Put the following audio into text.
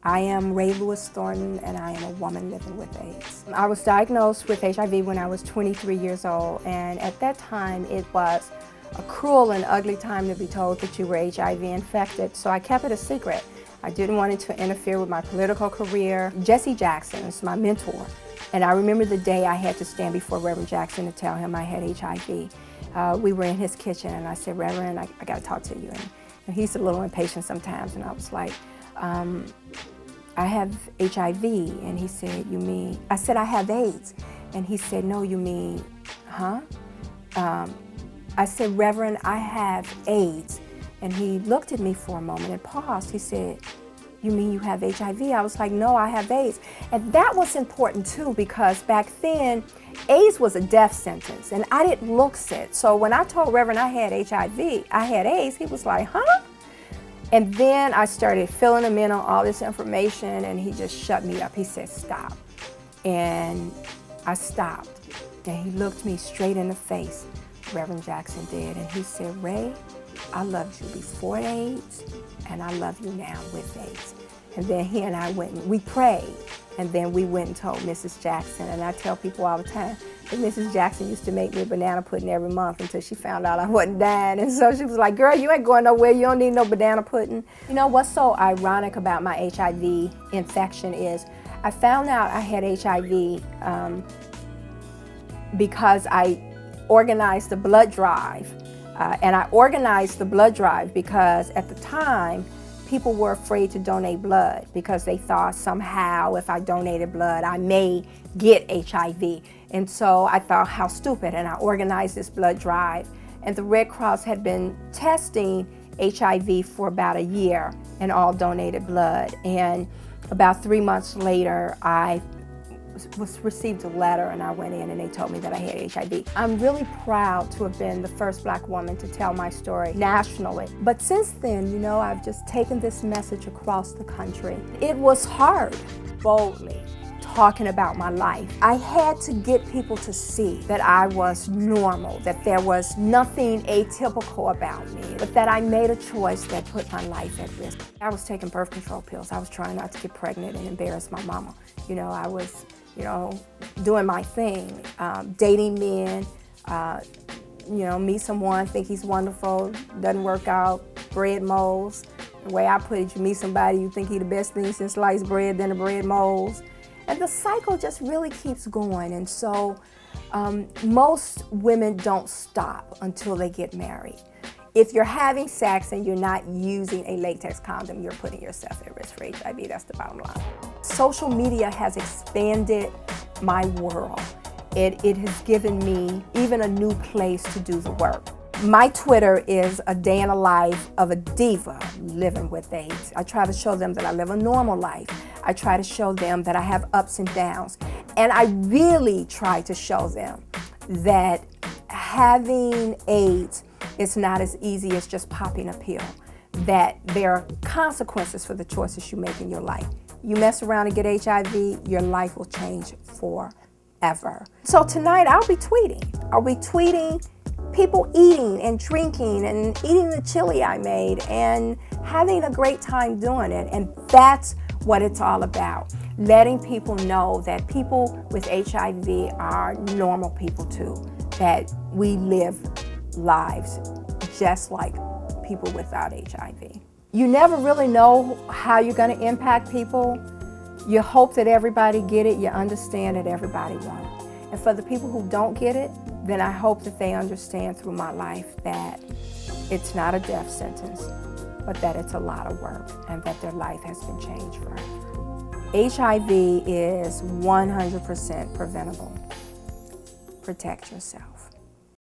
I am Rae Lewis-Thornton, and I am a woman living with AIDS. I was diagnosed with HIV when I was 23 years old, and at that time it was a cruel and ugly time to be told that you were HIV infected, so I kept it a secret. I didn't want it to interfere with my political career. Jesse Jackson is my mentor, and I remember the day I had to stand before Reverend Jackson to tell him I had HIV. We were in his kitchen, and I said, "Reverend, I got to talk to you." And he's a little impatient sometimes, and I was like, I have HIV, and he said, "You mean?" I said, "I have AIDS," and he said, "No, you mean, huh?" I said, "Reverend, I have AIDS," and he looked at me for a moment and paused. He said, "You mean you have HIV?" I was like, "No, I have AIDS," and that was important too, because back then, AIDS was a death sentence, and I didn't look sick. So when I told Reverend I had HIV, I had AIDS, he was like, "Huh?" And then I started filling him in on all this information, and he just shut me up. He said, "Stop." And I stopped. And he looked me straight in the face, Reverend Jackson did, and he said, "Rae, I loved you before AIDS, and I love you now with AIDS." And then he and I went and we prayed, and then we went and told Mrs. Jackson. And I tell people all the time that Mrs. Jackson used to make me a banana pudding every month until she found out I wasn't dying. And so she was like, "Girl, you ain't going nowhere. You don't need no banana pudding." You know what's so ironic about my HIV infection is I found out I had HIV because I organized the blood drive. And I organized the blood drive because at the time, people were afraid to donate blood because they thought somehow if I donated blood, I may get HIV. And so I thought, how stupid, and I organized this blood drive. And the Red Cross had been testing HIV for about a year and all donated blood. And about 3 months later, I received a letter, and I went in and they told me that I had HIV. I'm really proud to have been the first Black woman to tell my story nationally. But since then, you know, I've just taken this message across the country. It was hard, boldly talking about my life. I had to get people to see that I was normal, that there was nothing atypical about me, but that I made a choice that put my life at risk. I was taking birth control pills. I was trying not to get pregnant and embarrass my mama. You know, I was doing my thing, dating men, meet someone, think he's wonderful, doesn't work out, bread molds. The way I put it, you meet somebody, you think he's the best thing since sliced bread, then the bread molds. And the cycle just really keeps going. And so most women don't stop until they get married. If you're having sex and you're not using a latex condom, you're putting yourself at risk for HIV. That's the bottom line. Social media has expanded my world. It has given me even a new place to do the work. My Twitter is a day in the life of a diva living with AIDS. I try to show them that I live a normal life. I try to show them that I have ups and downs. And I really try to show them that having AIDS is not as easy as just popping a pill, that there are consequences for the choices you make in your life. You mess around and get HIV, your life will change forever. So tonight I'll be tweeting. I'll be tweeting people eating and drinking and eating the chili I made and having a great time doing it. And that's what it's all about. Letting people know that people with HIV are normal people too, that we live lives just like people without HIV. You never really know how you're going to impact people. You hope that everybody get it. You understand that everybody won't. And for the people who don't get it, then I hope that they understand through my life that it's not a death sentence, but that it's a lot of work and that their life has been changed forever. HIV is 100% preventable. Protect yourself.